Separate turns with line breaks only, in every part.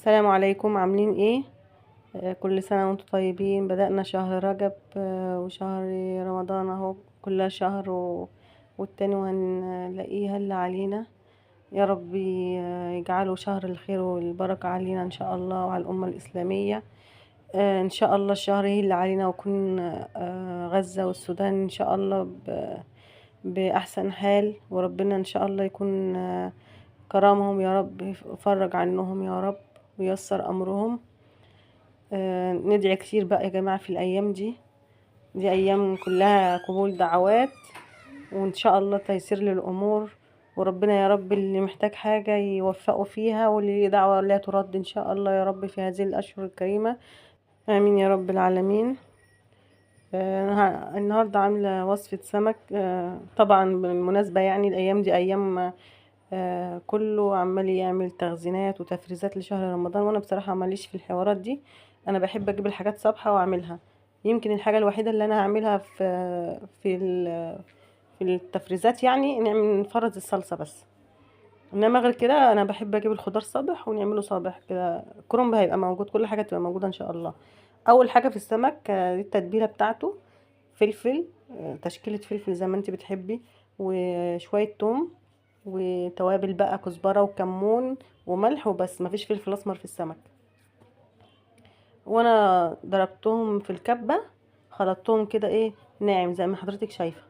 السلام عليكم، عاملين ايه؟ كل سنة وانتم طيبين. بدأنا شهر رجب وشهر رمضان اهو، كلها شهر والتاني وهنلاقيه هل علينا. يا ربي يجعله شهر الخير والبركة علينا ان شاء الله وعلى الأمة الإسلامية. ان شاء الله الشهر يهل علينا ويكون غزة والسودان ان شاء الله بأحسن حال، وربنا ان شاء الله يكون كرمهم يا رب، يفرج عنهم يا رب وييسر أمرهم. ندعي كتير بقى يا جماعة في الأيام دي أيام كلها قبول دعوات، وإن شاء الله تيسير للأمور، وربنا يا رب اللي محتاج حاجة يوفقه فيها، واللي ليه دعوة لا ترد إن شاء الله يا رب في هذه الأشهر الكريمة. آمين يا رب العالمين. النهاردة عاملة وصفة سمك. طبعا بالمناسبة يعني الأيام دي أيام كله عمال يعمل تخزينات وتفريزات لشهر رمضان، وانا بصراحة ماليش في الحوارات دي. انا بحب اجيب الحاجات صبحة واعملها. يمكن الحاجة الوحيدة اللي انا هعملها في التفريزات يعني نعمل نفرز الصلصة بس، انما غير كده انا بحب اجيب الخضار صابح ونعمله صابح كده. الكرنب هيبقى موجود، كل حاجة تبقى موجودة ان شاء الله. اول حاجة في السمك دي التتبيلة بتاعته: فلفل، تشكيلة فلفل زي ما انت بتحبي، وشوية توم، وتوابل بقى كزبرة وكمون وملح وبس، مفيش فلفل اسمر في السمك. وانا ضربتهم في الكبة، خلطتهم كده ايه ناعم زي ما حضرتك شايفة.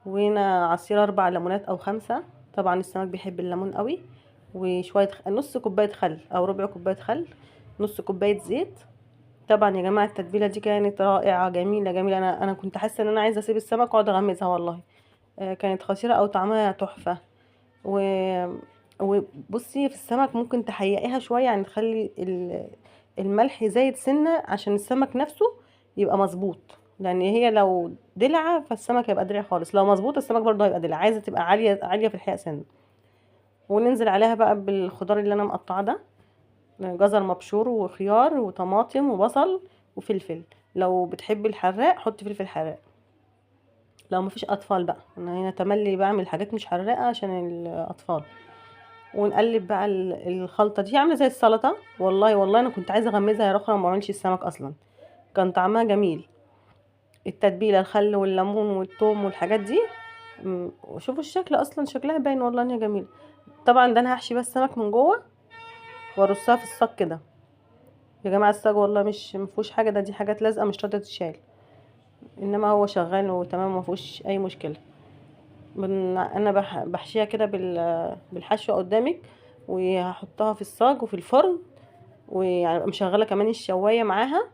وهنا عصير 4 ليمونات او 5، طبعا السمك بيحب الليمون قوي. وشوية نص كوباية خل او ربع كوباية خل، نص كوباية زيت. طبعا يا جماعة التتبيلة دي كانت رائعة، جميلة جميلة. انا كنت حاسة ان انا عايزة اسيب السمك واقعد اغمزها والله. كانت خطيرة او طعمها تحفة. و... وبصي في السمك ممكن تحيقيها شوية، يعني تخلي الملح زايد سنة عشان السمك نفسه يبقى مظبوط. لان هي لو دلعة فالسمك هيبقى دلع خالص، لو مظبوط السمك برضه هيبقى دلع. عايزة تبقى عالية عالية في الحياء سنة. وننزل عليها بقى بالخضار اللي انا مقطعه ده: جزر مبشور وخيار وطماطم وبصل وفلفل. لو بتحبي الحراق حطي فلفل حراق، لو مفيش اطفال بقى. انا هنا تملي بعمل حاجات مش حراقه عشان الاطفال. ونقلب بقى الخلطه دي عامله زي السلطه. والله والله انا كنت عايزه اغمزها يا رخرة، ما بعملش السمك اصلا. كان طعمها جميل. التتبيله الخل والليمون والثوم والحاجات دي. وشوفوا الشكل، اصلا شكلها باين والله ان هي جميله. طبعا ده انا هحشي بس السمك من جوه وارصها في الصاج كده. يا جماعه الصاج والله مش مفيهوش حاجه، دي حاجات لازقه مش راضيه تتشال، انما هو شغال وتمام مفيهوش اي مشكله. انا بحشيها كده بالحشوه قدامك، وهحطها في الصاج وفي الفرن، ويعني مشغله كمان الشوايه معاها.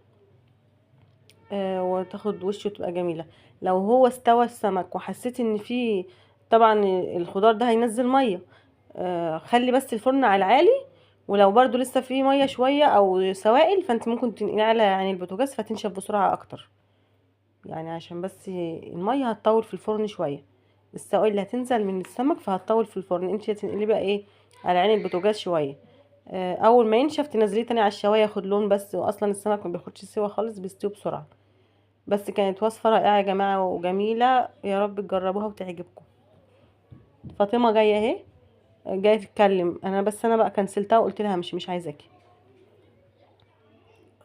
وتاخد وش وتبقى جميله. لو هو استوى السمك وحسيت ان فيه، طبعا الخضار ده هينزل ميه، خلي بس الفرن على العالي. ولو برضو لسه فيه ميه شويه او سوائل فانت ممكن تنقلي على يعني البوتاجاز فتنشف بسرعه اكتر، يعني عشان بس الميه هتطول في الفرن شويه. السوائل اللي هتنزل من السمك فهتطول في الفرن. انت هتنقلي بقى ايه على عين البوتاجاز شويه. اول ما ينشف تنزليه تاني على الشوايه ياخد لون بس، واصلا السمك ما بياخدش سوا خالص، بيستوي بسرعه. بس كانت وصفه رائعه يا جماعه وجميله، يا رب تجربوها وتعجبكم. فاطمه جايه اهي، جايه تتكلم. انا بقى كنسلتها وقلت لها مش عايزاكي.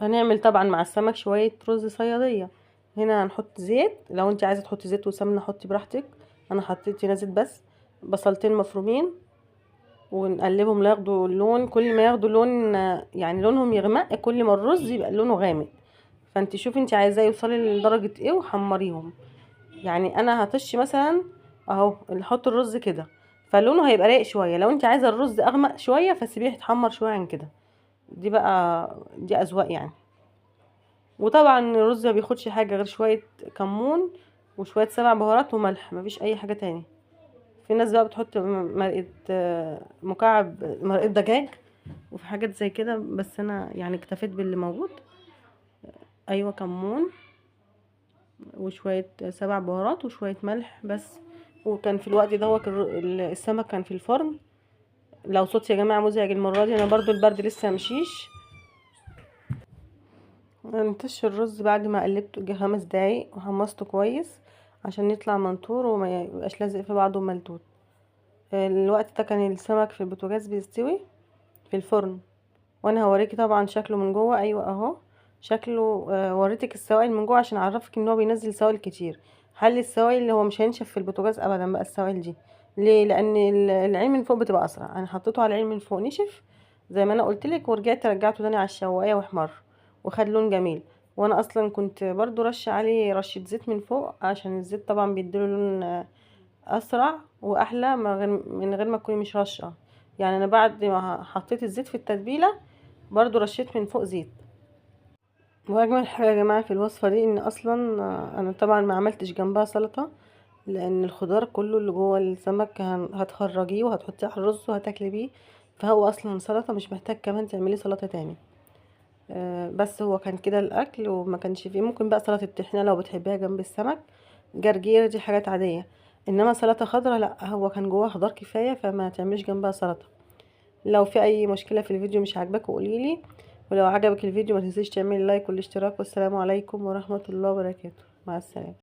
هنعمل طبعا مع السمك شويه رز صياديه. هنا هنحط زيت، لو انت عايزه تحطي زيت وسمنه حطي براحتك. انا حطيت هنا زيت بس. بصلتين مفرومين، ونقلبهم ياخدوا اللون. كل ما ياخدوا لون يعني لونهم يغمق، كل ما الرز يبقى لونه غامق. فانت شوفي انت عايزاه يوصلي لدرجه ايه وحمريهم. يعني انا هطش مثلا اهو اللي احط الرز كده، فلونه هيبقى رايق شويه. لو انت عايزه الرز اغمق شويه فسيبيه يتحمر شويه عن كده. دي اذواق يعني. وطبعا الرز ما بياخدش حاجه غير شويه كمون وشويه 7 بهارات وملح، مفيش اي حاجه تاني. في ناس بقى بتحط مرقه مكعب مرقه دجاج وفي حاجات زي كده، بس انا يعني اكتفيت باللي موجود. ايوه كمون وشويه 7 بهارات وشويه ملح بس. وكان في الوقت ده هو السمك كان في الفرن. لو صوتي يا جماعه مزعج المره دي، انا برضو البرد لسه مشيش. نطش الرز بعد ما قلبته 5 دقايق وحمصته كويس عشان يطلع منطور وما يبقاش لازق في بعضه ملتوت. الوقت ده كان السمك في البوتاجاز بيستوي في الفرن. وانا هوريكي طبعا شكله من جوه. ايوه اهو شكله. وريتك السوائل من جوه عشان اعرفك ان هو بينزل سوائل كتير. حل السوائل اللي هو مش هينشف في البوتاجاز ابدا بقى السوائل دي. ليه؟ لان العين من فوق بتبقى اسرع. انا حطيته على العين من فوق نشف زي ما انا قلت لك، ورجعت رجعته تاني على الشوايه واحمر وخد لون جميل. وانا اصلا كنت برضو رشه عليه رشه زيت من فوق عشان الزيت طبعا بيديله لون اسرع واحلى من غير ما تكوني مش رشه. يعني انا بعد ما حطيت الزيت في التتبيله برضو رشيت من فوق زيت. واجمل حاجه يا جماعه في الوصفه دي ان اصلا انا طبعا ما عملتش جنبها سلطه، لان الخضار كله اللي جوه السمك هتخرجيه وهتحطيه على الرز وهتاكلي بيه. فهو اصلا سلطه مش محتاج كمان تعملي سلطه تاني. بس هو كان كده الاكل وما كانش فيه. ممكن بقى سلطه الطحينه لو بتحبيها جنب السمك، جرجير، دي حاجات عاديه. انما سلطه خضراء لا، هو كان جواه خضار كفايه فما تعمليش جنبها سلطه. لو في اي مشكله في الفيديو مش عاجباك قوليلي. ولو عجبك الفيديو ما تنسيش تعملي لايك والاشتراك. والسلام عليكم ورحمه الله وبركاته. مع السلامه.